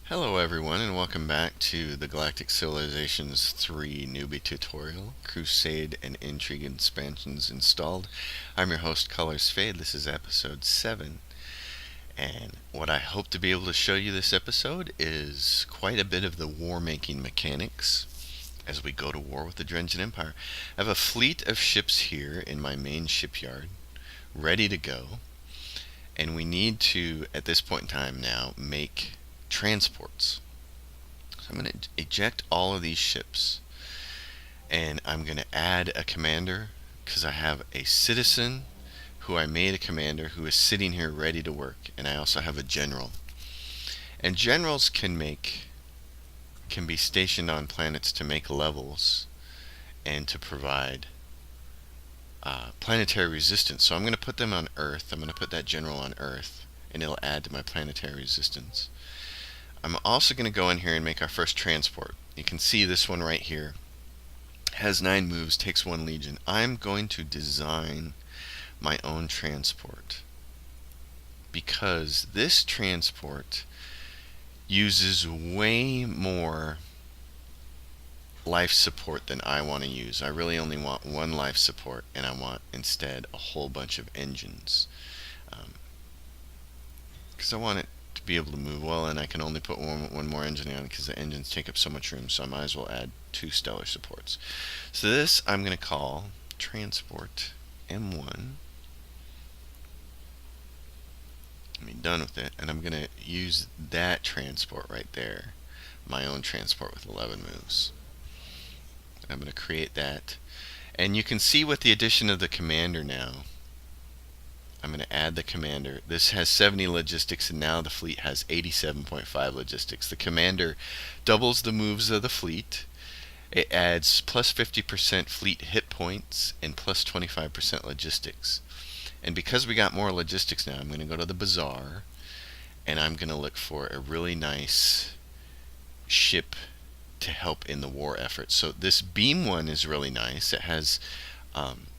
Hello everyone and welcome back to the Galactic Civilizations 3 Newbie tutorial, Crusade and Intrigue expansions installed. I'm your host Colors Fade. This is episode 7, and what I hope to be able to show you this episode is quite a bit of the war making mechanics as we go to war with the Drengin Empire. I have a fleet of ships here in my main shipyard ready to go, and we need to, at this point in time now, make transports. So I'm going to eject all of these ships, and I'm going to add a commander because I have a citizen who I made a commander who is sitting here ready to work, and I also have a general. And generals can be stationed on planets to make levels and to provide planetary resistance. So I'm going to put them on Earth. I'm going to put that general on Earth, and it'll add to my planetary resistance. I'm also going to go in here and make our first transport. You can see this one right here has 9 moves, takes 1 legion. I'm going to design my own transport because this transport uses way more life support than I want to use. I really only want 1 life support, and I want instead a whole bunch of engines because I want it to be able to move well, and I can only put one more engine on because the engines take up so much room, so I might as well add 2 stellar supports. So this I'm going to call transport M1. I'm done with it, and I'm going to use that transport right there, my own transport with 11 moves. I'm going to create that, and you can see with the addition of the commander now, I'm going to add the commander. This has 70 logistics, and now the fleet has 87.5 logistics. The commander doubles the moves of the fleet. It adds plus 50% fleet hit points and plus 25% logistics. And because we got more logistics now, I'm going to go to the bazaar, and I'm going to look for a really nice ship to help in the war effort. So this beam one is really nice. It has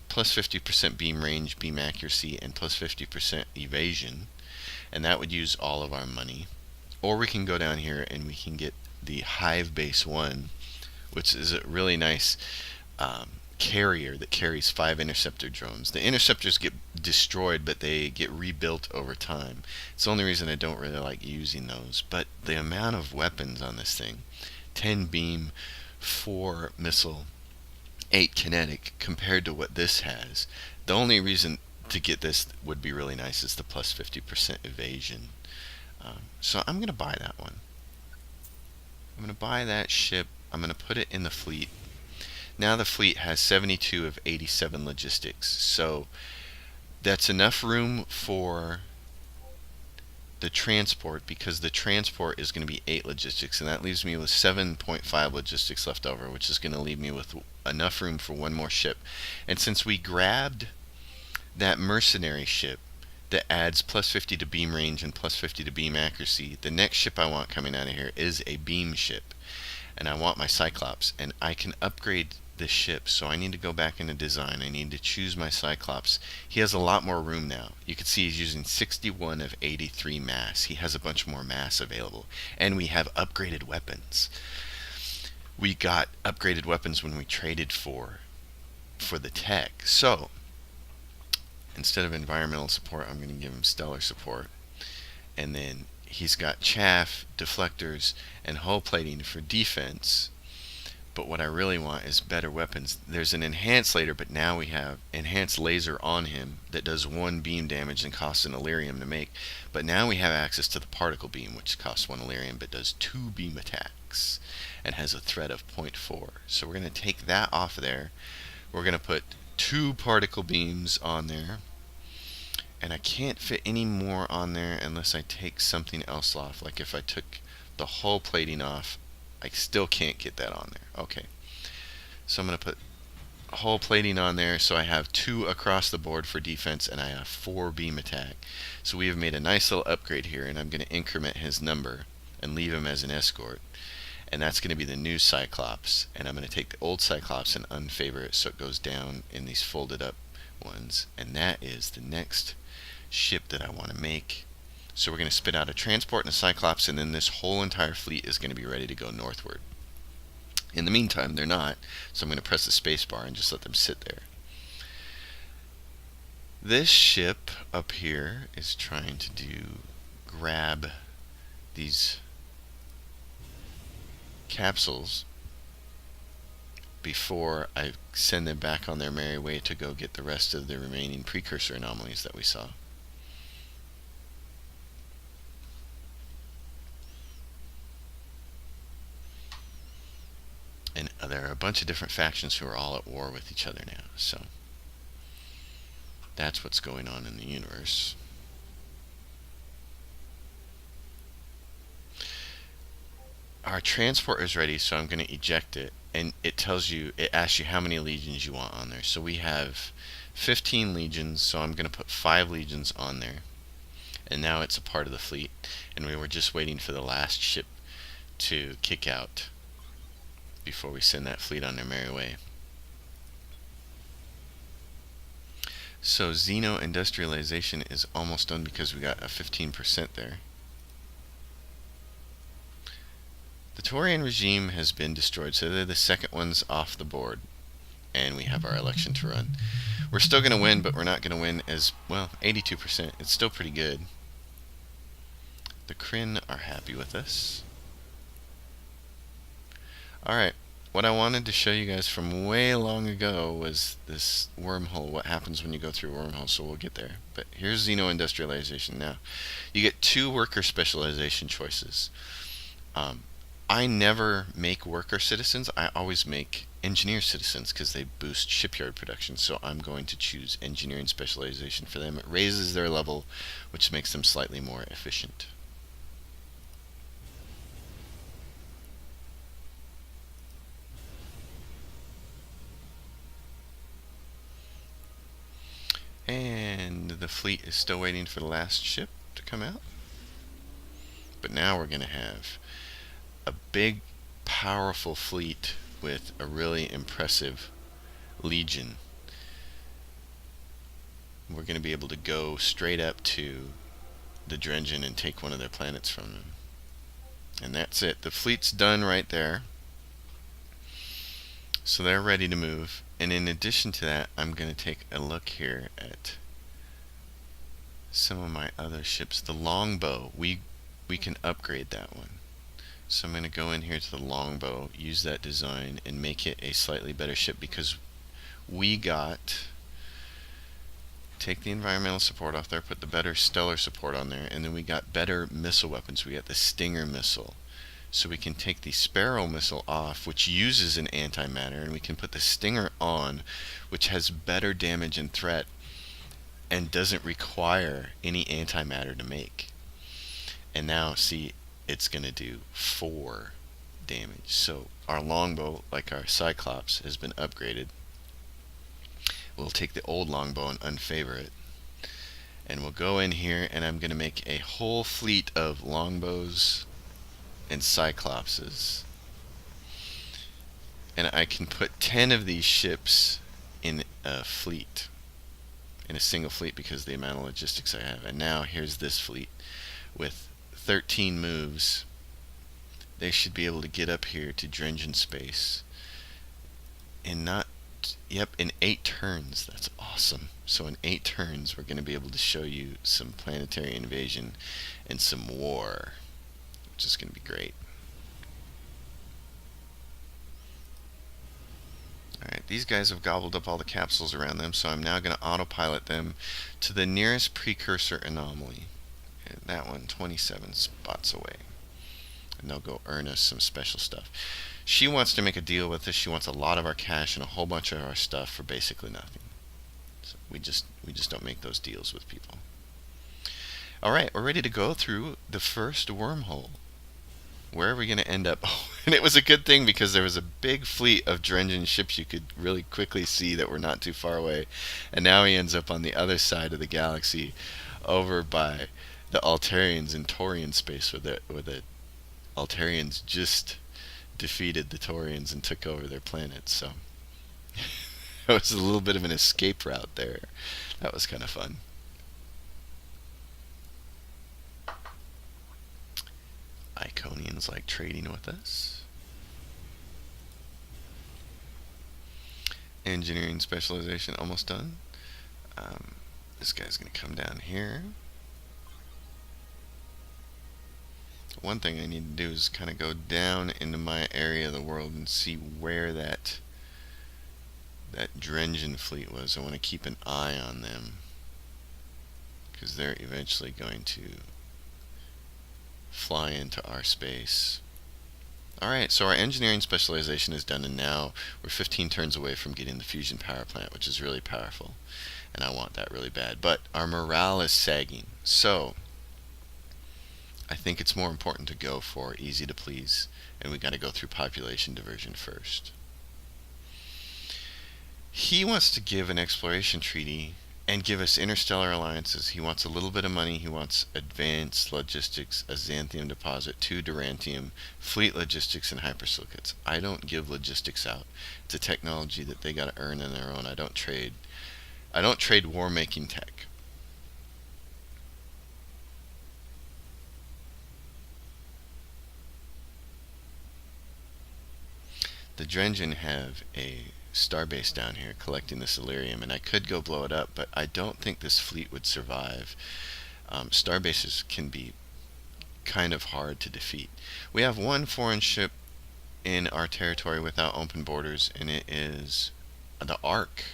plus 50% beam range, beam accuracy, and plus 50% evasion, and that would use all of our money. Or we can go down here and we can get the Hive Base 1, which is a really nice carrier that carries 5 interceptor drones. The interceptors get destroyed, but they get rebuilt over time. It's the only reason I don't really like using those. But the amount of weapons on this thing, 10 beam, 4 missile, 8 kinetic, compared to what this has. The only reason to get this would be really nice is the plus 50% evasion. So I'm going to buy that one. I'm going to buy that ship. I'm going to put it in the fleet. Now the fleet has 72 of 87 logistics. So that's enough room for the transport, because the transport is going to be 8 logistics, and that leaves me with 7.5 logistics left over, which is going to leave me with enough room for 1 more ship. And since we grabbed that mercenary ship that adds plus 50 to beam range and plus 50 to beam accuracy, the next ship I want coming out of here is a beam ship, and I want my Cyclops, and I can upgrade this ship. So I need to go back into design. I need to choose my Cyclops. He has a lot more room now. You can see he's using 61 of 83 mass. He has a bunch more mass available, and we have upgraded weapons. We got upgraded weapons when we traded for the tech. So instead of environmental support, I'm going to give him stellar support, and then he's got chaff, deflectors, and hull plating for defense. But what I really want is better weapons. There's an enhanced laser, but now we have enhanced laser on him that does 1 beam damage and costs an Illyrium to make. But now we have access to the particle beam, which costs 1 Illyrium but does 2 beam attacks and has a threat of 0.4. So we're going to take that off of there. We're going to put 2 particle beams on there. And I can't fit any more on there unless I take something else off. Like if I took the hull plating off, I still can't get that on there. Okay, so I'm going to put hull plating on there, so I have 2 across the board for defense, and I have 4 beam attack. So we have made a nice little upgrade here, and I'm going to increment his number and leave him as an escort. And that's going to be the new Cyclops, and I'm going to take the old Cyclops and unfavor it so it goes down in these folded up ones. And that is the next ship that I want to make. So we're going to spit out a transport and a Cyclops, and then this whole entire fleet is going to be ready to go northward. In the meantime, they're not, so I'm going to press the space bar and just let them sit there. This ship up here is trying to grab these capsules before I send them back on their merry way to go get the rest of the remaining precursor anomalies that we saw. And there are a bunch of different factions who are all at war with each other now, so that's what's going on in the universe. Our transport is ready, so I'm going to eject it, and it asks you how many legions you want on there. So we have 15 legions, so I'm going to put 5 legions on there, and now it's a part of the fleet, and we were just waiting for the last ship to kick out before we send that fleet on their merry way. So Xeno-industrialization is almost done because we got a 15% there. The Torian regime has been destroyed, so they're the second ones off the board, and we have our election to run. We're still going to win, but we're not going to win as well. 82%. It's still pretty good. The Kryn are happy with us. Alright, what I wanted to show you guys from way long ago was this wormhole, what happens when you go through a wormhole, so we'll get there. But here's Xeno-industrialization now. You get 2 worker specialization choices. I never make worker citizens, I always make engineer citizens because they boost shipyard production, so I'm going to choose engineering specialization for them. It raises their level, which makes them slightly more efficient. And the fleet is still waiting for the last ship to come out. But now we're going to have a big, powerful fleet with a really impressive legion. We're going to be able to go straight up to the Drengin and take one of their planets from them. And that's it. The fleet's done right there. So they're ready to move. And in addition to that, I'm going to take a look here at some of my other ships. The longbow, we can upgrade that one. So I'm going to go in here to the longbow, use that design, and make it a slightly better ship because we take the environmental support off there, put the better stellar support on there, and then we got better missile weapons. We got the Stinger missile. So we can take the Sparrow missile off, which uses an antimatter, and we can put the Stinger on, which has better damage and threat and doesn't require any antimatter to make. And now, see, it's going to do 4 damage. So our longbow, like our Cyclops, has been upgraded. We'll take the old longbow and unfavor it. And we'll go in here, and I'm going to make a whole fleet of longbows and Cyclopses. And I can put 10 of these ships in a fleet, in a single fleet, because of the amount of logistics I have. And now here's this fleet with 13 moves. They should be able to get up here to Drengin space in in 8 turns. That's awesome. So in 8 turns we're going to be able to show you some planetary invasion and some war, which is going to be great. Alright, these guys have gobbled up all the capsules around them, so I'm now going to autopilot them to the nearest precursor anomaly. And that one, 27 spots away. And they'll go earn us some special stuff. She wants to make a deal with us. She wants a lot of our cash and a whole bunch of our stuff for basically nothing. So we just don't make those deals with people. Alright, we're ready to go through the first wormhole. Where are we going to end up? Oh, and it was a good thing because there was a big fleet of Drengin ships you could really quickly see that were not too far away. And now he ends up on the other side of the galaxy over by the Altarians in Torian space, where the Altarians just defeated the Torians and took over their planet. So it was a little bit of an escape route there. That was kind of fun. Iconians like trading with us. Engineering specialization almost done. This guy's going to come down here. One thing I need to do is kind of go down into my area of the world and see where that Drengin fleet was. I want to keep an eye on them, because they're eventually going to fly into our space. Alright, so our engineering specialization is done, and now we're 15 turns away from getting the fusion power plant, which is really powerful, and I want that really bad. But our morale is sagging, so I think it's more important to go for easy to please, and we got to go through population diversion first. He wants to give an exploration treaty and give us interstellar alliances. He wants a little bit of money. He wants advanced logistics, a xanthium deposit, 2 durantium, fleet logistics, and hypersilicates. I don't give logistics out. It's a technology that they got to earn on their own. I don't trade war making tech. The Drengin have a starbase down here collecting this Illyrium, and I could go blow it up, but I don't think this fleet would survive. Starbases can be kind of hard to defeat. We have one foreign ship in our territory without open borders, and it is the Ark.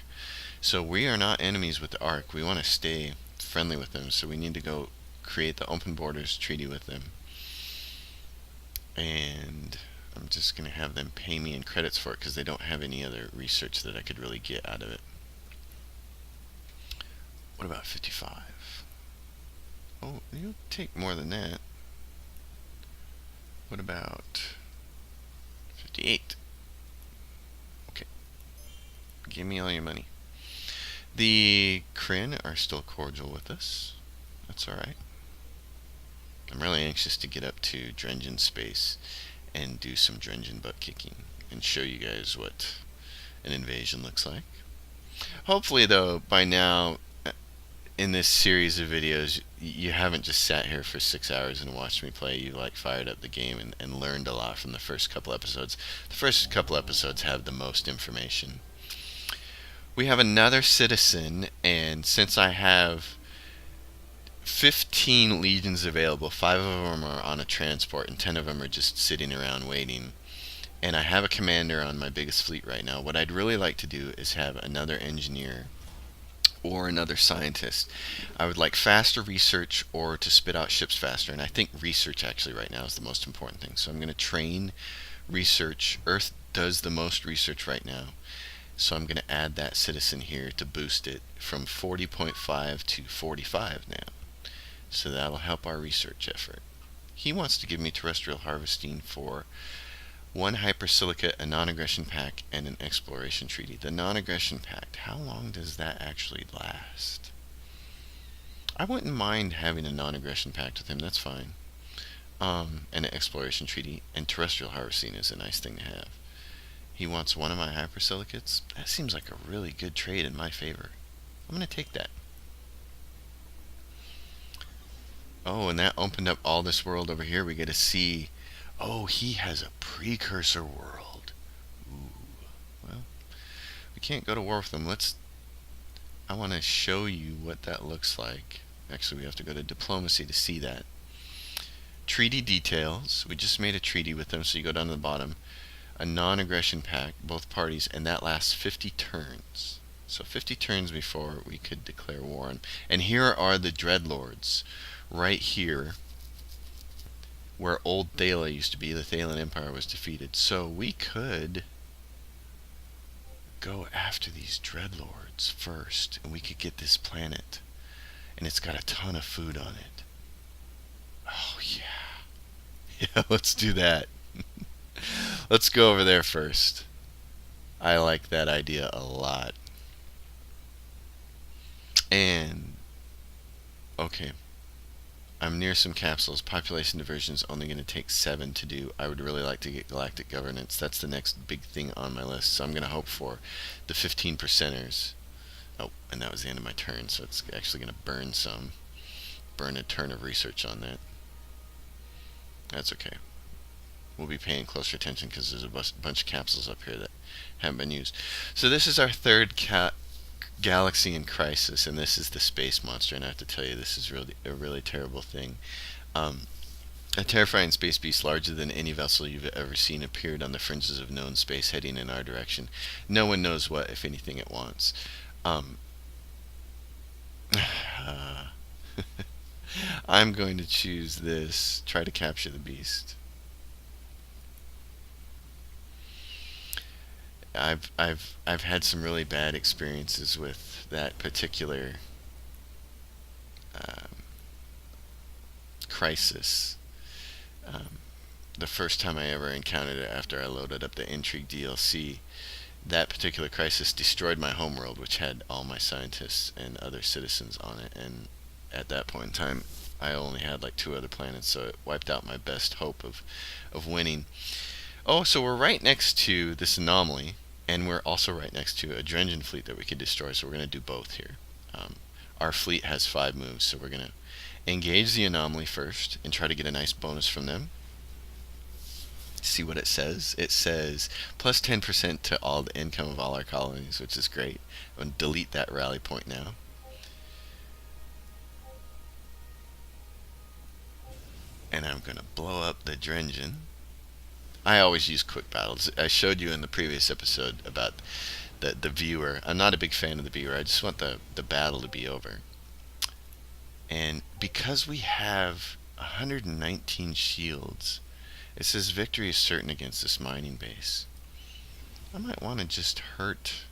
So we are not enemies with the Ark. We want to stay friendly with them, so we need to go create the open borders treaty with them. And I'm just going to have them pay me in credits for it, because they don't have any other research that I could really get out of it. What about 55? Oh, you'll take more than that. What about 58? Okay. Give me all your money. The Kryn are still cordial with us. That's alright. I'm really anxious to get up to Drengin space and do some Drengin butt kicking and show you guys what an invasion looks like. Hopefully, though, by now in this series of videos you haven't just sat here for 6 hours and watched me play. You fired up the game and learned a lot from the first couple episodes. The first couple episodes have the most information. We have another citizen, and since I have 15 legions available, 5 of them are on a transport and 10 of them are just sitting around waiting, and I have a commander on my biggest fleet right now. What I'd really like to do is have another engineer or another scientist. I would like faster research, or to spit out ships faster, and I think research actually right now is the most important thing. So I'm going to train research. Earth does the most research right now, so I'm going to add that citizen here to boost it from 40.5 to 45 now. So that'll help our research effort. He wants to give me terrestrial harvesting for 1 hypersilicate, a non-aggression pact, and an exploration treaty. The non-aggression pact, how long does that actually last? I wouldn't mind having a non-aggression pact with him, that's fine. And an exploration treaty, and terrestrial harvesting is a nice thing to have. He wants 1 of my hypersilicates. That seems like a really good trade in my favor. I'm going to take that. Oh, and that opened up all this world over here. We get to see, oh, he has a precursor world. Ooh. Well, we can't go to war with them. I want to show you what that looks like. Actually, we have to go to diplomacy to see that. Treaty details. We just made a treaty with them, so you go down to the bottom. A non-aggression pact, both parties, and that lasts 50 turns. So 50 turns before we could declare war on. And here are the Dreadlords. Right here, where old Thala used to be, the Thalan Empire was defeated. So we could go after these Dreadlords first, and we could get this planet. And it's got a ton of food on it. Oh, yeah. Yeah, let's do that. Let's go over there first. I like that idea a lot. And, okay. I'm near some capsules. Population diversion is only going to take 7 to do. I would really like to get galactic governance. That's the next big thing on my list. So I'm going to hope for the 15%ers. Oh, and that was the end of my turn, so it's actually going to burn some. Burn a turn of research on that. That's okay. We'll be paying closer attention because there's a bunch of capsules up here that haven't been used. So this is our third galaxy in crisis, and this is the space monster. And I have to tell you, this is really a really terrible thing. Um, a terrifying space beast larger than any vessel you've ever seen appeared on the fringes of known space, heading in our direction. No one knows what, if anything, it wants. Um, I'm going to choose this. Try to capture the beast. I've had some really bad experiences with that particular um, crisis. Um, the first time I ever encountered it after I loaded up the Intrigue DLC, that particular crisis destroyed my homeworld, which had all my scientists and other citizens on it. And at that point in time, I only had like 2 other planets, so it wiped out my best hope of winning. Oh, so we're right next to this anomaly, and we're also right next to a Drengin fleet that we could destroy, so we're going to do both here. Our fleet has 5 moves, so we're going to engage the anomaly first and try to get a nice bonus from them. See what it says. It says plus 10% to all the income of all our colonies, which is great. I'm going to delete that rally point now. And I'm going to blow up the Drengin. I always use quick battles. I showed you in the previous episode about the viewer. I'm not a big fan of the viewer. I just want the battle to be over. And because we have 119 shields, it says victory is certain against this mining base. I might want to just hurt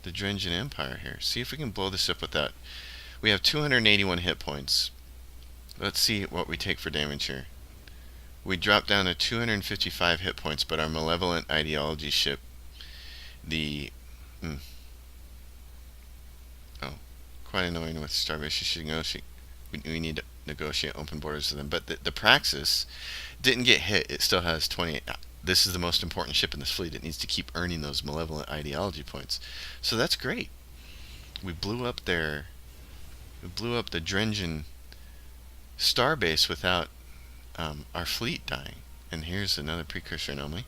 the Drengin Empire here. See if we can blow this up without... We have 281 hit points. Let's see what we take for damage here. We drop down to 255 hit points, but our malevolent ideology ship, the... Oh, quite annoying with Starbases. We need to negotiate open borders with them. But the Praxis didn't get hit. It still has 28. This is the most important ship in this fleet. It needs to keep earning those malevolent ideology points. So that's great. We blew up the Drengin starbase without our fleet dying. And here's another precursor anomaly.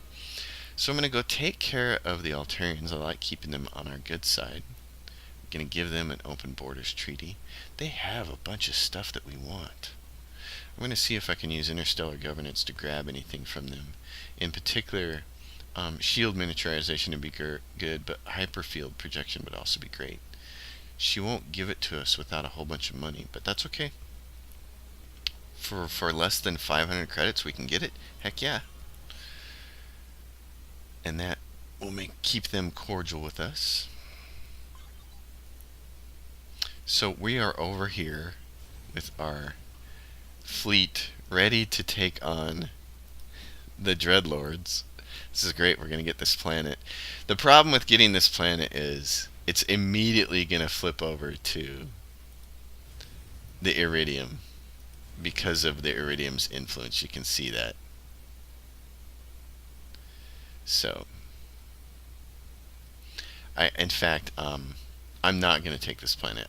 So I'm going to go take care of the Torians. I like keeping them on our good side. I'm going to give them an open borders treaty. They have a bunch of stuff that we want. I'm going to see if I can use interstellar governance to grab anything from them. In particular, shield miniaturization would be good, but hyperfield projection would also be great. She won't give it to us without a whole bunch of money, but that's okay. For less than 500 credits, we can get it. Heck yeah. And that will keep them cordial with us. So we are over here with our fleet ready to take on the Dreadlords. This is great. We're going to get this planet. The problem with getting this planet is it's immediately going to flip over to the Iridium. Because of the Iridium's influence, you can see that. So, in fact, I'm not going to take this planet.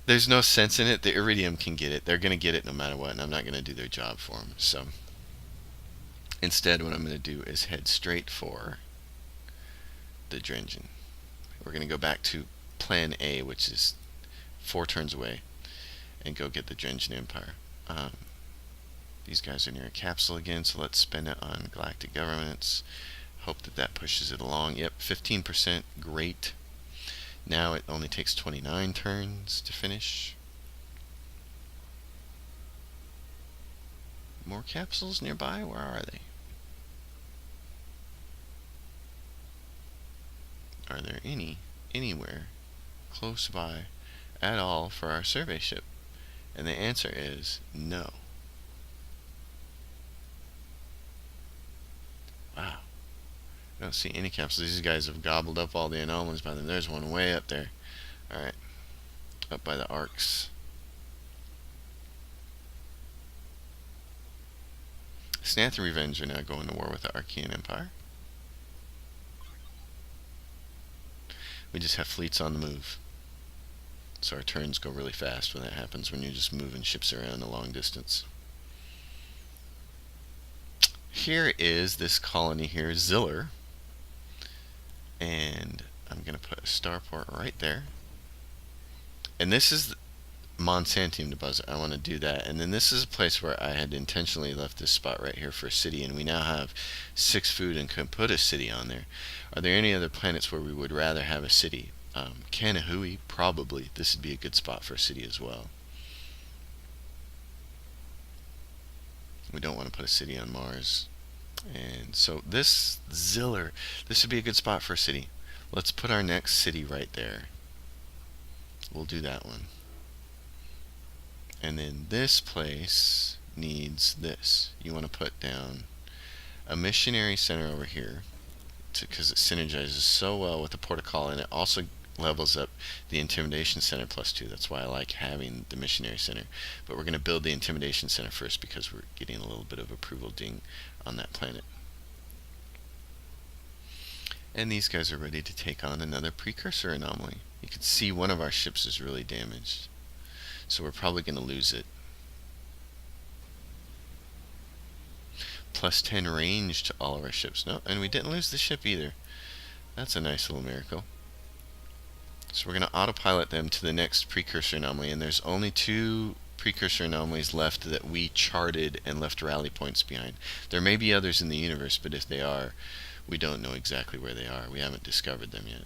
There's no sense in it. The Iridium can get it. They're going to get it no matter what, and I'm not going to do their job for them. So, instead, what I'm going to do is head straight for the Drengin. We're going to go back to Plan A, which is 4 turns away, and go get the Drengin Empire. These guys are near a capsule again, so let's spend it on galactic governments. Hope that pushes it along. Yep, 15%, great. Now it only takes 29 turns to finish. More capsules nearby? Where are they? Are there anywhere close by at all for our survey ship? And the answer is no. Wow. I don't see any capsules. These guys have gobbled up all the anomalies by them. There's one way up there. Alright. Up by the arcs. Snathi Revenge are now going to war with the Archean Empire. We just have fleets on the move. So our turns go really fast when that happens, when you're just moving ships around a long distance. here is this colony here, Ziller. And I'm going to put a starport right there. And this is Monsantium deposit. I want to do that. And then this is a place where I had intentionally left this spot right here for a city, and we now have 6 food and can put a city on there. Are there any other planets where we would rather have a city? Kanahui, probably. This would be a good spot for a city as well. We don't want to put a city on Mars. And so this Ziller, this would be a good spot for a city. Let's put our next city right there. We'll do that one. And then this place needs this. You want to put down a missionary center over here because it synergizes so well with the protocol, and it also levels up the intimidation center +2. That's why I like having the missionary center. But we're going to build the intimidation center first because we're getting a little bit of approval ding on that planet. And these guys are ready to take on another precursor anomaly. You can see one of our ships is really damaged, so we're probably going to lose it. +10 range to all of our ships. No, and we didn't lose the ship either. That's a nice little miracle. So we're going to autopilot them to the next precursor anomaly, and there's only 2 precursor anomalies left that we charted and left rally points behind. There may be others in the universe, but if they are, we don't know exactly where they are. We haven't discovered them yet.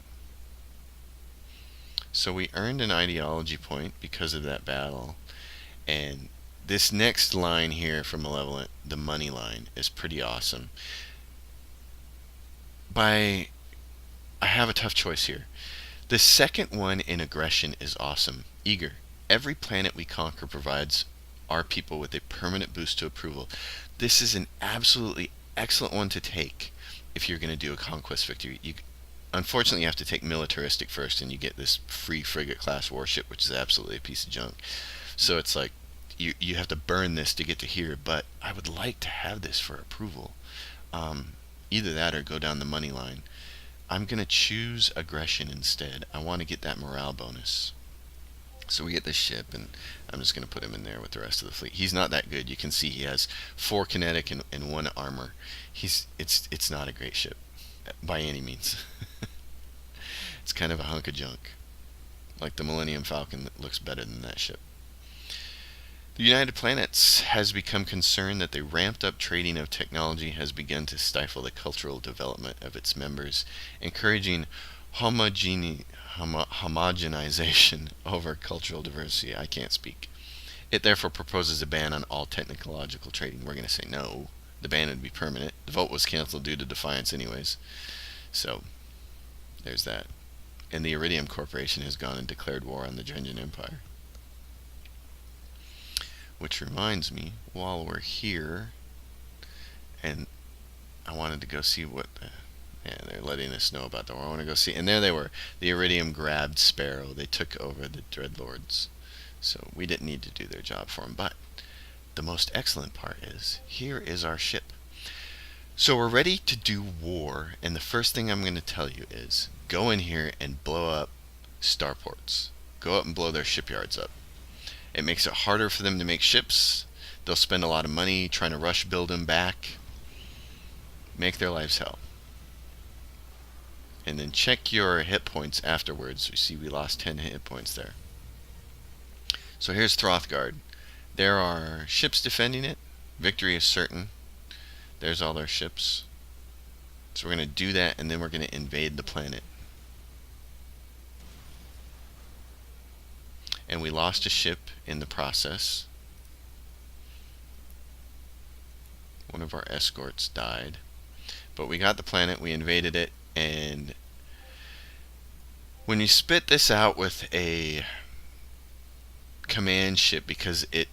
So we earned an ideology point because of that battle, and this next line here from Malevolent, the money line, is pretty awesome. I have a tough choice here. The second one in aggression is awesome. Eager. Every planet we conquer provides our people with a permanent boost to approval. This is an absolutely excellent one to take if you're going to do a conquest victory. Unfortunately, you have to take militaristic first, and you get this free frigate class warship, which is absolutely a piece of junk. So it's like you have to burn this to get to here, but I would like to have this for approval. Either that or go down the money line. I'm going to choose aggression instead. I want to get that morale bonus. So we get this ship, and I'm just going to put him in there with the rest of the fleet. He's not that good. You can see he has 4 kinetic and 1 armor. It's not a great ship by any means. It's kind of a hunk of junk, like the Millennium Falcon that looks better than that ship. The United Planets has become concerned that the ramped up trading of technology has begun to stifle the cultural development of its members, encouraging homogenization over cultural diversity. I can't speak. It therefore proposes a ban on all technological trading. We're going to say no. The ban would be permanent. The vote was canceled due to defiance anyways. So, there's that. And the Iridium Corporation has gone and declared war on the Drengin Empire. Which reminds me, while we're here, and I wanted to go see what they're letting us know about the war. I want to go see, and there they were. The Iridium grabbed Sparrow. They took over the Dreadlords. So we didn't need to do their job for them. But the most excellent part is, here is our ship. So we're ready to do war, and the first thing I'm going to tell you is, go in here and blow up starports. Go up and blow their shipyards up. It makes it harder for them to make ships. They'll spend a lot of money trying to rush build them back. Make their lives hell. And then check your hit points afterwards. You see we lost 10 hit points there. So here's Throthgard. There are ships defending it. Victory is certain. There's all their ships. So we're going to do that, and then we're going to invade the planet. And we lost a ship in the process. One of our escorts died. But we got the planet, we invaded it, and when you spit this out with a command ship, because it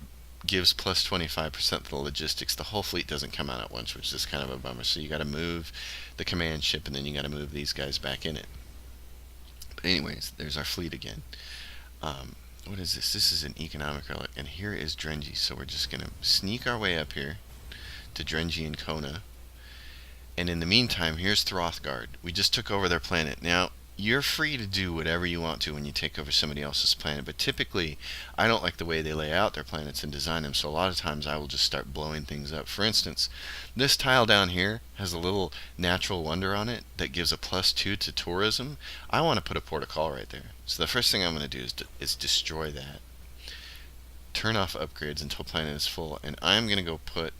gives plus 25% of the logistics, the whole fleet doesn't come out at once, which is kind of a bummer. So you got to move the command ship, and then you got to move these guys back in it. But anyways, there's our fleet again. What is this? This is an economic relic, and here is Drengi. So we're just going to sneak our way up here to Drengi and Kona. And in the meantime, here's Throthgard. We just took over their planet. Now, you're free to do whatever you want to when you take over somebody else's planet, but typically I don't like the way they lay out their planets and design them, so a lot of times I will just start blowing things up. For instance, this tile down here has a little natural wonder on it that gives a +2 to tourism. I want to put a port of call right there. So the first thing I'm going to do is destroy that. Turn off upgrades until planet is full, and I'm going to go put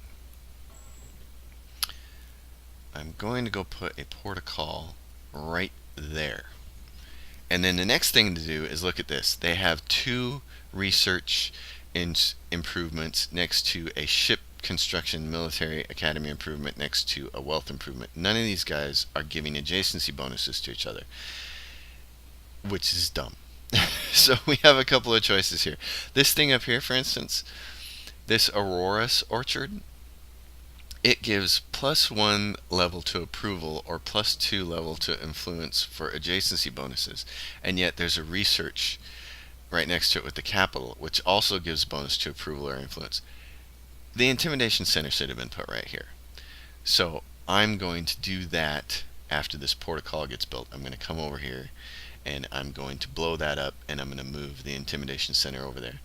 a port of call right there. And then the next thing to do is look at this. They have 2 research improvements next to a ship construction military academy improvement next to a wealth improvement. None of these guys are giving adjacency bonuses to each other, which is dumb. So we have a couple of choices here. This thing up here, for instance, this Aurora's Orchard, it gives +1 level to approval or +2 level to influence for adjacency bonuses, and yet there's a research right next to it with the capital, which also gives bonus to approval or influence. The intimidation center should have been put right here. So I'm going to do that after this port of call gets built. I'm going to come over here and I'm going to blow that up, and I'm going to move the intimidation center over there.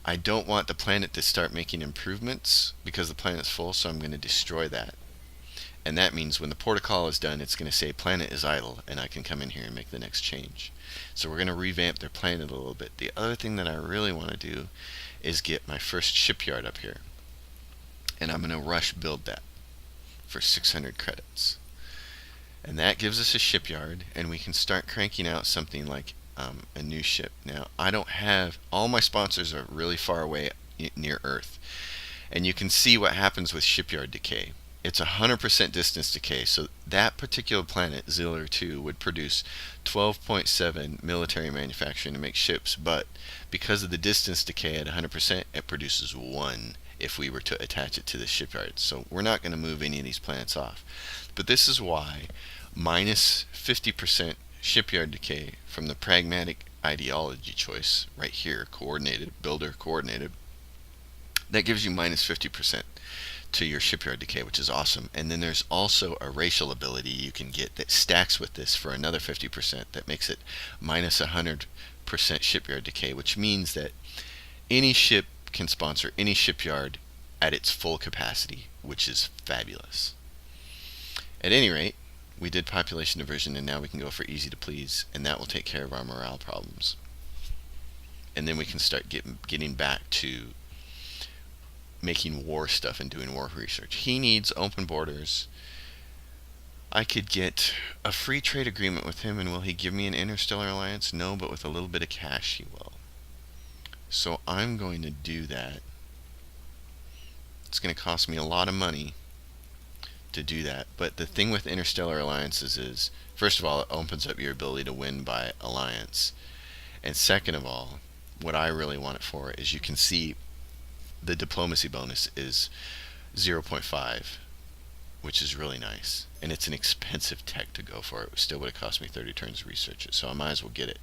I don't want the planet to start making improvements because the planet's full, so I'm going to destroy that. And that means when the port of call is done, it's going to say planet is idle, and I can come in here and make the next change. So we're going to revamp their planet a little bit. The other thing that I really want to do is get my first shipyard up here. And I'm going to rush build that for 600 credits. And that gives us a shipyard, and we can start cranking out something like a new ship. Now, I don't have, all my sponsors are really far away near Earth, and you can see what happens with shipyard decay. It's 100% distance decay, so that particular planet, Ziller 2, would produce 12.7 military manufacturing to make ships, but because of the distance decay at 100%, it produces 1 if we were to attach it to the shipyard. So we're not going to move any of these planets off. But this is why minus 50% shipyard decay from the pragmatic ideology choice right here, coordinated, builder coordinated, that gives you minus 50% to your shipyard decay, which is awesome. And then there's also a racial ability you can get that stacks with this for another 50% that makes it minus 100% shipyard decay, which means that any ship can sponsor any shipyard at its full capacity, which is fabulous. At any rate, we did population diversion, and now we can go for easy to please, and that will take care of our morale problems. And then we can start getting back to making war stuff and doing war research. He needs open borders. I could get a free trade agreement with him, and will he give me an interstellar alliance? No, but with a little bit of cash he will. So I'm going to do that. It's going to cost me a lot of money to do that, but the thing with interstellar alliances is, first of all, it opens up your ability to win by alliance, and second of all, what I really want it for is, you can see the diplomacy bonus is 0.5, which is really nice, and it's an expensive tech to go for. It still would have cost me 30 turns to research it, so I might as well get it.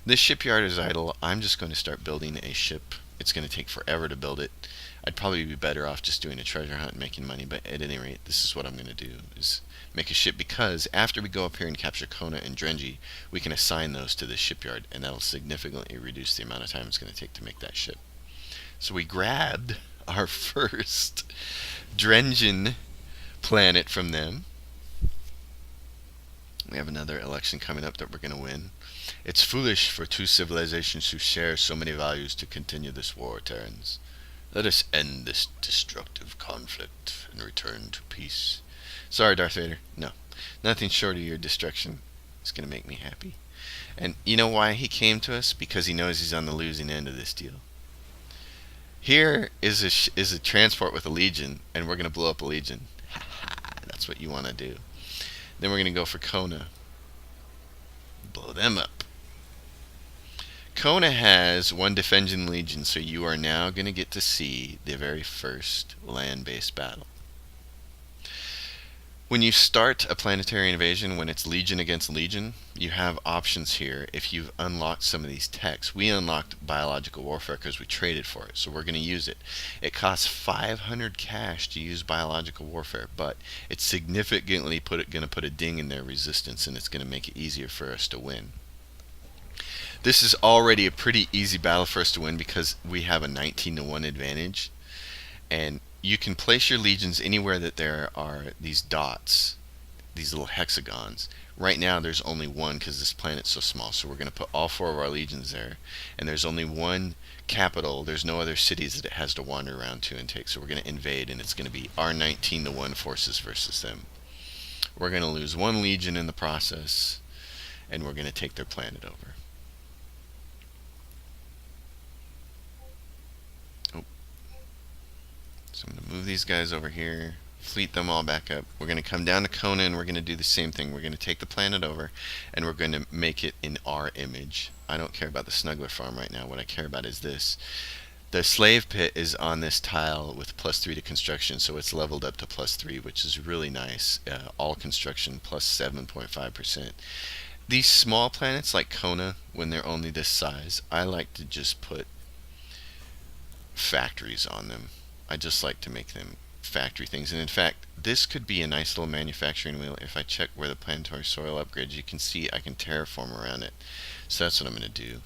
This shipyard is idle. I'm just going to start building a ship. It's going to take forever to build it. I'd probably be better off just doing a treasure hunt and making money, but at any rate, this is what I'm going to do, is make a ship, because after we go up here and capture Kona and Drengin, we can assign those to this shipyard, and that'll significantly reduce the amount of time it's going to take to make that ship. So we grabbed our first Drengin planet from them. We have another election coming up that we're going to win. It's foolish for 2 civilizations who share so many values to continue this war, Terrans. Let us end this destructive conflict and return to peace. Sorry, Darth Vader. No. Nothing short of your destruction is going to make me happy. And you know why he came to us? Because he knows he's on the losing end of this deal. Here is a transport with a legion, and we're going to blow up a legion. That's what you want to do. Then we're going to go for Kona. Blow them up. Kona has 1 defending legion, so you are now going to get to see the very first land-based battle. When you start a planetary invasion, when it's Legion against Legion, you have options here. If you've unlocked some of these techs, we unlocked biological warfare because we traded for it, so we're going to use it. It costs 500 cash to use biological warfare, but it's significantly going to put a ding in their resistance, and it's going to make it easier for us to win. This is already a pretty easy battle for us to win because we have a 19-1 advantage, and you can place your legions anywhere that there are these dots, these little hexagons. Right now there's only one because this planet's so small, so we're going to put all 4 of our legions there, and there's only one capital. There's no other cities that it has to wander around to and take, so we're going to invade, and it's going to be our 19-1 forces versus them. We're going to lose 1 legion in the process, and we're going to take their planet over. So I'm going to move these guys over here, fleet them all back up. We're going to come down to Kona, and we're going to do the same thing. We're going to take the planet over, and we're going to make it in our image. I don't care about the snuggler farm right now. What I care about is this. The slave pit is on this tile with +3 to construction, so it's leveled up to +3, which is really nice. All construction plus 7.5%. These small planets like Kona, when they're only this size, I like to just put factories on them. I just like to make them factory things. And in fact, this could be a nice little manufacturing wheel. If I check where the planetary soil upgrades, you can see I can terraform around it. So that's what I'm going to do,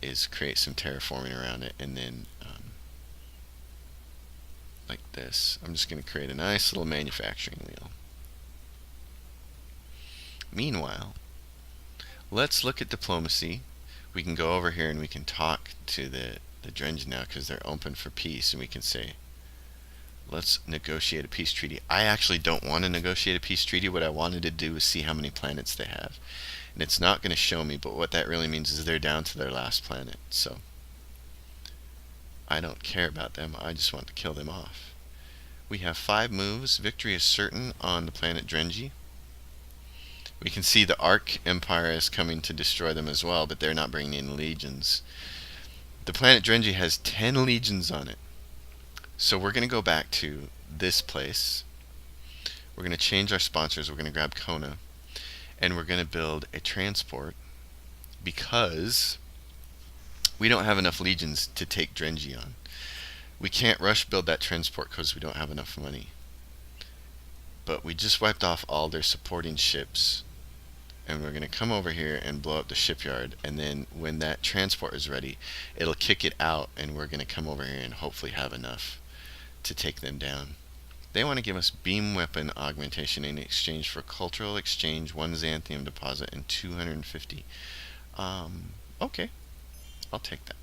is create some terraforming around it, and then like this. I'm just going to create a nice little manufacturing wheel. Meanwhile, let's look at diplomacy. We can go over here and we can talk to the Drengin now because they're open for peace, and we can say, let's negotiate a peace treaty. I actually don't want to negotiate a peace treaty. What I wanted to do is see how many planets they have, and it's not going to show me, but what that really means is they're down to their last planet, so I don't care about them. I just want to kill them off. We have 5 moves. Victory is certain on the planet Drengin. We can see the Ark Empire is coming to destroy them as well, but they're not bringing in legions. The planet Drengin has 10 legions on it. So we're going to go back to this place. We're going to change our sponsors. We're going to grab Kona, and we're going to build a transport because we don't have enough legions to take Drengin on. We can't rush build that transport because we don't have enough money. But we just wiped off all their supporting ships, and we're going to come over here and blow up the shipyard, and then when that transport is ready, it'll kick it out, and we're going to come over here and hopefully have enough to take them down. They want to give us beam weapon augmentation in exchange for cultural exchange, 1 xanthium deposit, and 250. Okay, I'll take that.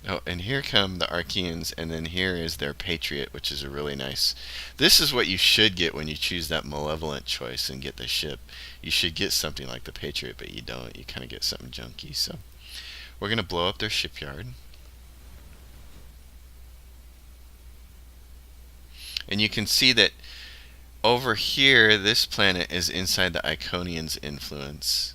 Oh, and here come the Archeans, and then here is their Patriot, which is a really nice... This is what you should get when you choose that malevolent choice and get the ship. You should get something like the Patriot, but you don't. You kind of get something junky. So we're going to blow up their shipyard. And you can see that over here, this planet is inside the Iconians' influence,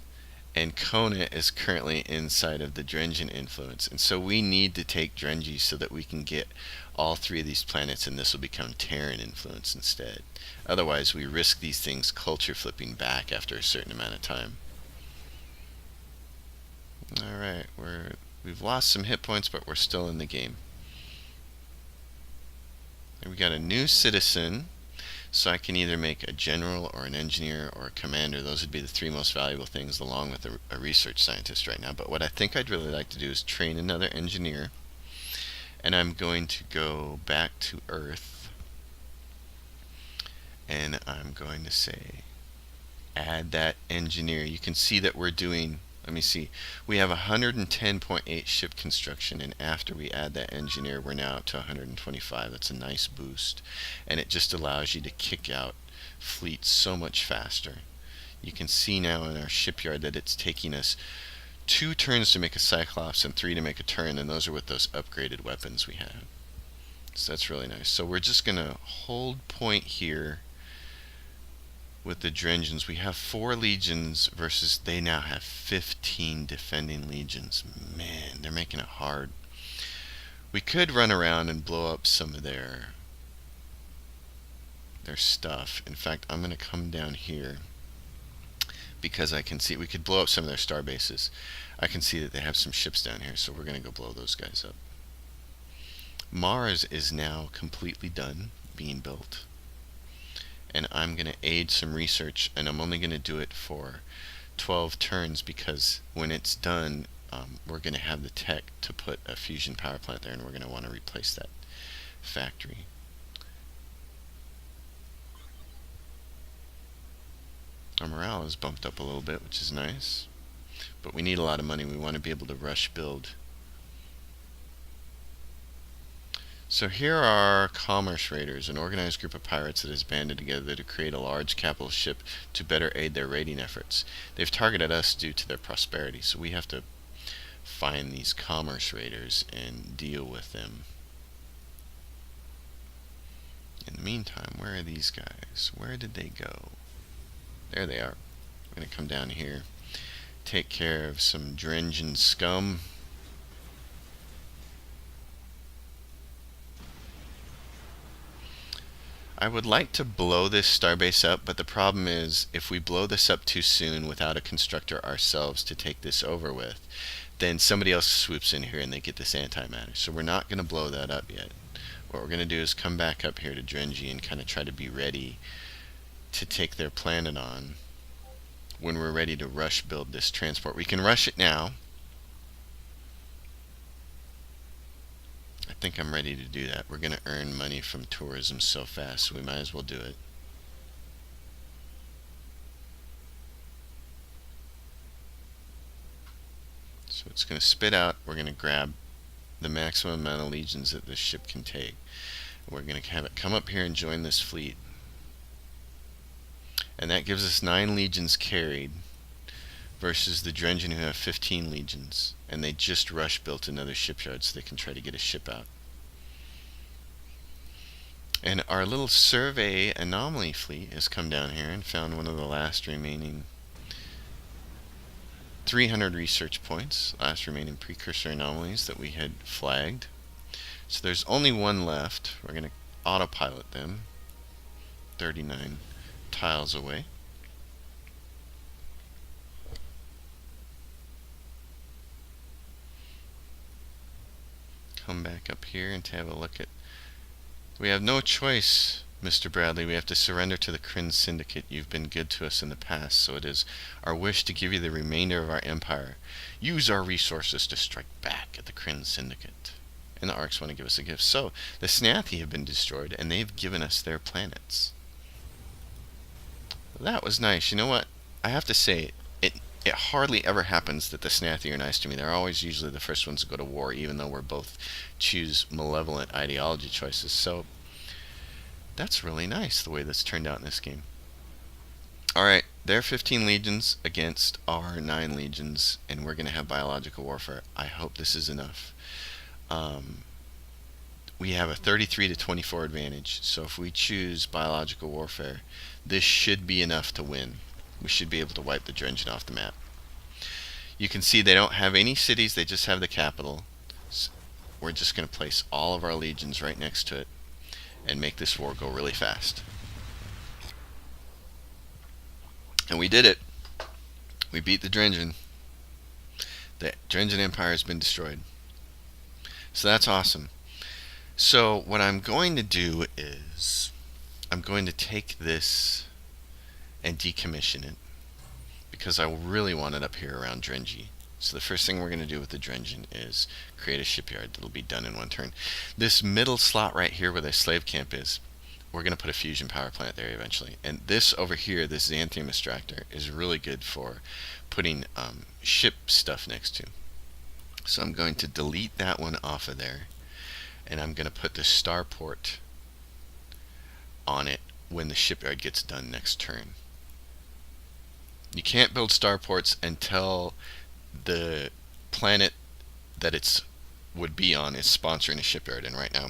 and Kona is currently inside of the Drengin influence. And so we need to take Drengin so that we can get all 3 of these planets, and this will become Terran influence instead. Otherwise, we risk these things culture flipping back after a certain amount of time. Alright, we've lost some hit points, but we're still in the game. And we got a new citizen. So I can either make a general or an engineer or a commander. Those would be the 3 most valuable things, along with a research scientist right now. But what I think I'd really like to do is train another engineer. And I'm going to go back to Earth. And I'm going to say, add that engineer. You can see that we're doing... Let me see. We have 110.8 ship construction, and after we add that engineer, we're now up to 125. That's a nice boost, and it just allows you to kick out fleets so much faster. You can see now in our shipyard that it's taking us 2 turns to make a Cyclops and 3 to make a turn, and those are with those upgraded weapons we have. So that's really nice. So we're just going to hold point here with the Drengins. We have 4 legions versus they now have 15 defending legions. Man, they're making it hard. We could run around and blow up some of their their stuff. In fact, I'm going to come down here because I can see we could blow up some of their star bases. I can see that they have some ships down here, so we're going to go blow those guys up. Mars is now completely done being built, and I'm going to aid some research, and I'm only going to do it for 12 turns because when it's done, we're going to have the tech to put a fusion power plant there, and we're going to want to replace that factory. Our morale is bumped up a little bit, which is nice, but we need a lot of money. We want to be able to rush build. So here are commerce raiders, an organized group of pirates that has banded together to create a large capital ship to better aid their raiding efforts. They've targeted us due to their prosperity, so we have to find these commerce raiders and deal with them. In the meantime, where are these guys? Where did they go? There they are. I'm going to come down here, take care of some Drengin scum. I would like to blow this starbase up, but the problem is if we blow this up too soon without a constructor ourselves to take this over with, then somebody else swoops in here and they get this antimatter. So we're not going to blow that up yet. What we're going to do is come back up here to Drengin and kind of try to be ready to take their planet on when we're ready to rush build this transport. We can rush it now. I think I'm ready to do that. We're going to earn money from tourism so fast, so we might as well do it. So it's going to spit out. We're going to grab the maximum amount of legions that this ship can take. We're going to have it come up here and join this fleet. And that gives us 9 legions carried versus the Drengin who have 15 legions. And they just rush built another shipyard so they can try to get a ship out. And our little survey anomaly fleet has come down here and found one of the last remaining 300 research points, last remaining precursor anomalies that we had flagged. So there's only one left. We're going to autopilot them 39 tiles away. Come back up here and to have a look at. We have no choice, Mr. Bradley. We have to surrender to the Kryn Syndicate. You've been good to us in the past, so it is our wish to give you the remainder of our empire. Use our resources to strike back at the Kryn Syndicate. And the Arks want to give us a gift. So, the Snathi have been destroyed, and they've given us their planets. That was nice. You know what? I have to say, it hardly ever happens that the Snathi are nice to me. They're always usually the first ones to go to war, even though we're both choose malevolent ideology choices. So that's really nice the way this turned out in this game. Alright, they're 15 legions against our 9 legions, and we're going to have biological warfare. I hope this is enough. We have a 33 to 24 advantage, so if we choose biological warfare, this should be enough to win. We should be able to wipe the Drengin off the map. You can see they don't have any cities, they just have the capital. So we're just going to place all of our legions right next to it and make this war go really fast. And we did it. We beat the Drengin. The Drengin Empire has been destroyed. So that's awesome. So what I'm going to do is I'm going to take this and decommission it because I really want it up here around Drengin. So the first thing we're going to do with the Drengin is create a shipyard that'll be done in one turn. This middle slot right here where the slave camp is, we're going to put a fusion power plant there eventually. And this over here, this xanthium extractor, is really good for putting ship stuff next to. So I'm going to delete that one off of there, and I'm going to put the starport on it when the shipyard gets done next turn. You can't build starports until the planet that it's would be on is sponsoring a shipyard, and right now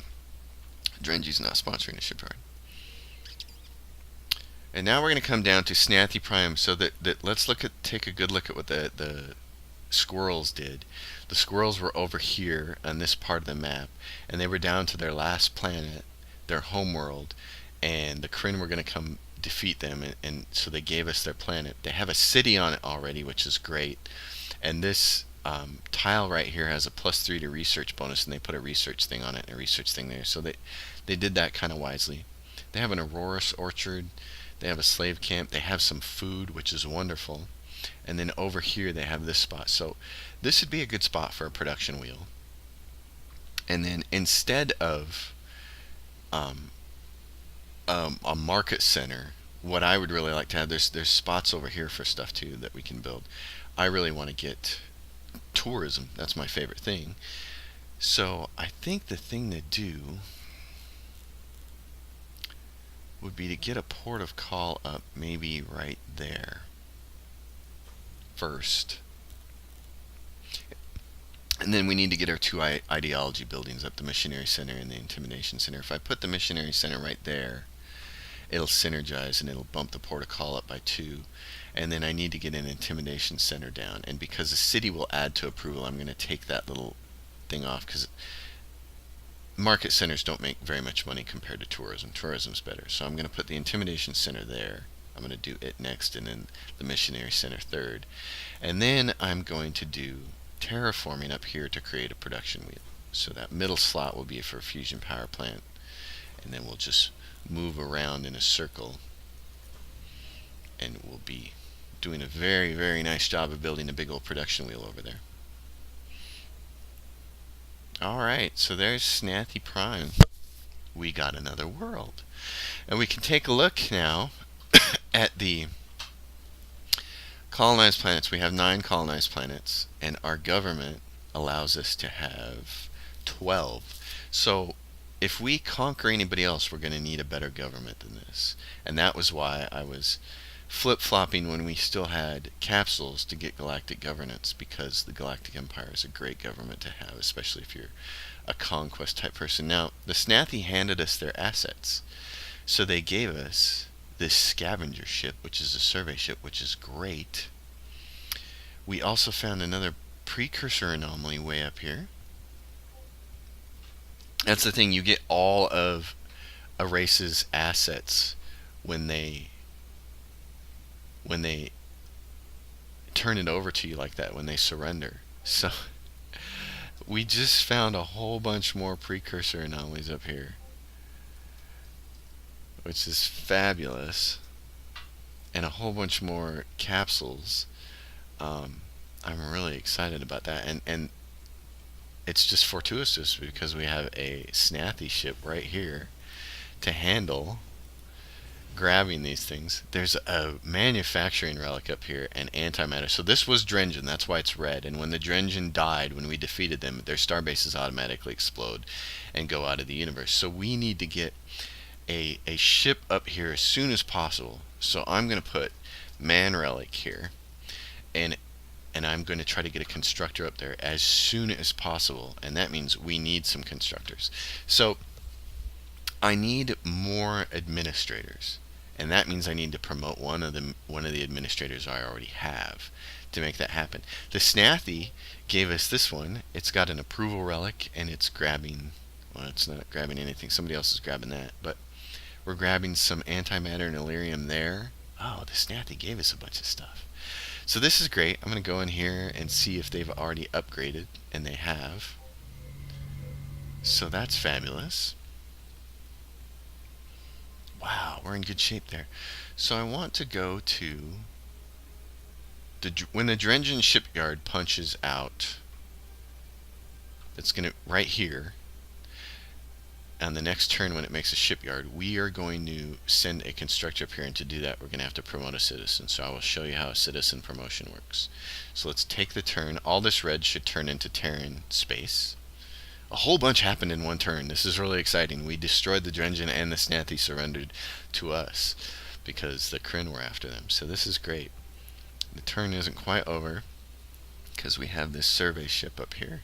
Drengin's not sponsoring a shipyard. And now we're going to come down to Snathi Prime, so that let's take a good look at what the squirrels did. The squirrels were over here on this part of the map, and they were down to their last planet, their homeworld, and the Kryn were going to come defeat them, and so they gave us their planet. They have a city on it already, which is great. And this tile right here has a +3 to research bonus, and they put a research thing on it and a research thing there. So they did that kind of wisely. They have an Aurora orchard. They have a slave camp. They have some food, which is wonderful. And then over here they have this spot. So this would be a good spot for a production wheel. And then instead of a market center, what I would really like to have, there's spots over here for stuff too that we can build. I really want to get tourism. That's my favorite thing. So I think the thing to do would be to get a port of call up maybe right there first. And then we need to get our two ideology buildings up, the missionary center and the intimidation center. If I put the missionary center right there, it'll synergize and it'll bump the port of call up by 2. And then I need to get an intimidation center down. And because the city will add to approval, I'm going to take that little thing off, because market centers don't make very much money compared to tourism. Tourism's better. So I'm going to put the intimidation center there. I'm going to do it next, and then the missionary center third. And then I'm going to do terraforming up here to create a production wheel. So that middle slot will be for a fusion power plant. And then we'll just move around in a circle, and we'll be doing a very, very nice job of building a big old production wheel over there. Alright, so there's Snathi Prime. We got another world. And we can take a look now at the colonized planets. We have 9 colonized planets, and our government allows us to have 12. So if we conquer anybody else, we're going to need a better government than this. And that was why I was flip-flopping when we still had capsules to get galactic governance, because the Galactic Empire is a great government to have, especially if you're a conquest type person. Now, the Snathi handed us their assets. So they gave us this scavenger ship, which is a survey ship, which is great. We also found another precursor anomaly way up here. That's the thing, you get all of a race's assets when they turn it over to you like that, when they surrender. So we just found a whole bunch more precursor anomalies up here, which is fabulous, and a whole bunch more capsules. I'm really excited about that, and it's just fortuitous because we have a Snathi ship right here to handle grabbing these things. There's a manufacturing relic up here and antimatter. So this was Drengin, that's why it's red. And when the Drengin died, when we defeated them, their starbases automatically explode and go out of the universe. So we need to get a ship up here as soon as possible. So I'm going to put man relic here, and I'm going to try to get a constructor up there as soon as possible, and that means we need some constructors. So I need more administrators, and that means I need to promote one of the administrators I already have to make that happen. The Snathi gave us this one. It's got an approval relic, and it's grabbing, well, it's not grabbing anything, somebody else is grabbing that, but we're grabbing some antimatter and Illyrium there. Oh, the Snathi gave us a bunch of stuff. So this is great. I'm going to go in here and see if they've already upgraded, and they have. So that's fabulous. Wow, we're in good shape there. So I want to go to when the Drengin shipyard punches out, it's going to, right here, on the next turn when it makes a shipyard, we are going to send a constructor up here, and to do that we're going to have to promote a citizen. So I will show you how a citizen promotion works. So let's take the turn. All this red should turn into Terran space. A whole bunch happened in one turn. This is really exciting. We destroyed the Drengin, and the Snathi surrendered to us because the Kryn were after them. So this is great. The turn isn't quite over because we have this survey ship up here.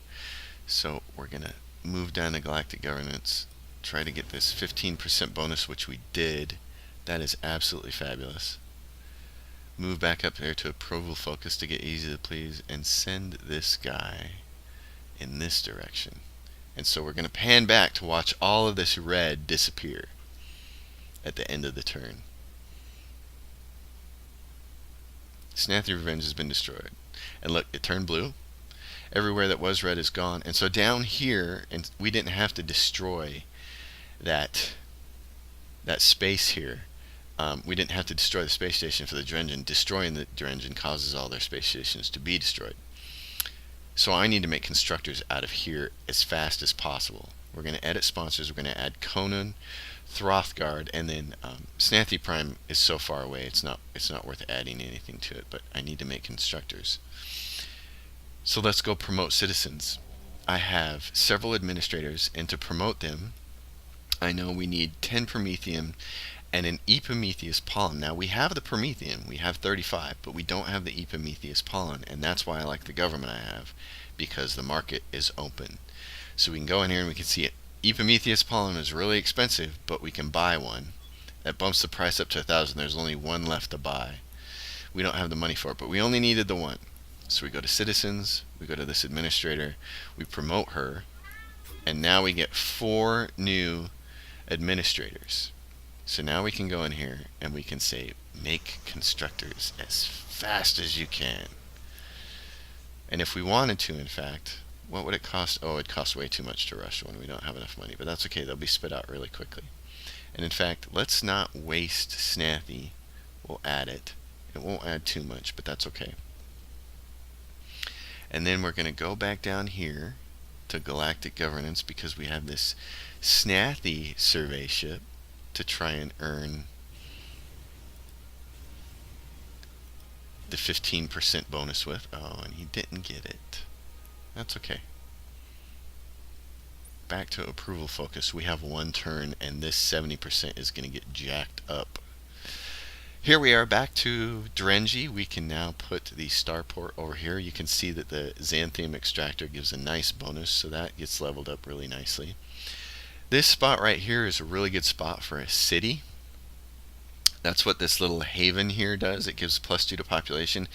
So we're going to move down to Galactic Governance, try to get this 15% bonus, which we did. That is absolutely fabulous. Move back up there to approval focus to get easy to please, and send this guy in this direction. And so we're going to pan back to watch all of this red disappear. at the end of the turn. Snathi Revenge has been destroyed. And look, it turned blue. Everywhere that was red is gone. And so down here, and we didn't have to destroy that space here. We didn't have to destroy the space station for the Drengin. Destroying the Drengin causes all their space stations to be destroyed. So I need to make constructors out of here as fast as possible. We're going to edit sponsors. We're going to add Conan, Throthgard, and then Snathi Prime is so far away it's not worth adding anything to it, but I need to make constructors. So let's go promote citizens. I have several administrators, and to promote them I know we need 10 Promethium and an Epimetheus pollen. Now we have the Promethium, we have 35, but we don't have the Epimetheus pollen, and that's why I like the government I have, because the market is open. So we can go in here and we can see it. Epimetheus pollen is really expensive, but we can buy one. That bumps the price up to 1,000. There's only one left to buy. We don't have the money for it, but we only needed the one. So we go to citizens, we go to this administrator, we promote her, and now we get 4 new administrators. So now we can go in here and we can say make constructors as fast as you can. And if we wanted to, in fact, what would it cost? Oh, it costs way too much to rush when we don't have enough money, but that's okay. They'll be spit out really quickly. And in fact, let's not waste Snathi. We'll add it. It won't add too much, but that's okay. And then we're going to go back down here to Galactic Governance because we have this Snathi survey ship to try and earn the 15% bonus with. Oh, and he didn't get it. That's okay. Back to approval focus. We have 1 turn, and this 70% is going to get jacked up. Here we are back to Drengin. We can now put the starport over here. You can see that the Xanthium extractor gives a nice bonus, so that gets leveled up really nicely. This spot right here is a really good spot for a city. That's what this little haven here does. It gives +2 to population.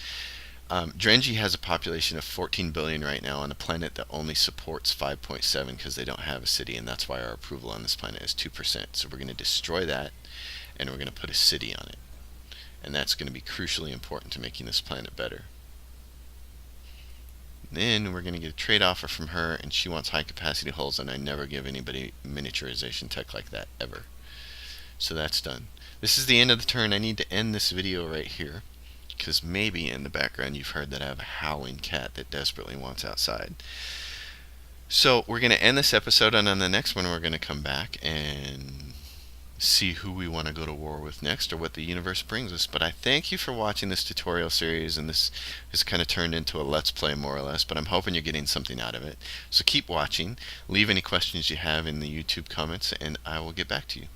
Drengin has a population of 14 billion right now on a planet that only supports 5.7 because they don't have a city, and that's why our approval on this planet is 2%. So we're going to destroy that, and we're going to put a city on it. And that's going to be crucially important to making this planet better. Then we're going to get a trade offer from her, and she wants high capacity hulls, and I never give anybody miniaturization tech like that ever. So that's done. This is the end of the turn. I need to end this video right here because maybe in the background you've heard that I have a howling cat that desperately wants outside. So we're going to end this episode, and on the next one we're going to come back and see who we want to go to war with next or what the universe brings us. But I thank you for watching this tutorial series, and this has kind of turned into a let's play more or less, but I'm hoping you're getting something out of it. So keep watching, leave any questions you have in the YouTube comments, and I will get back to you.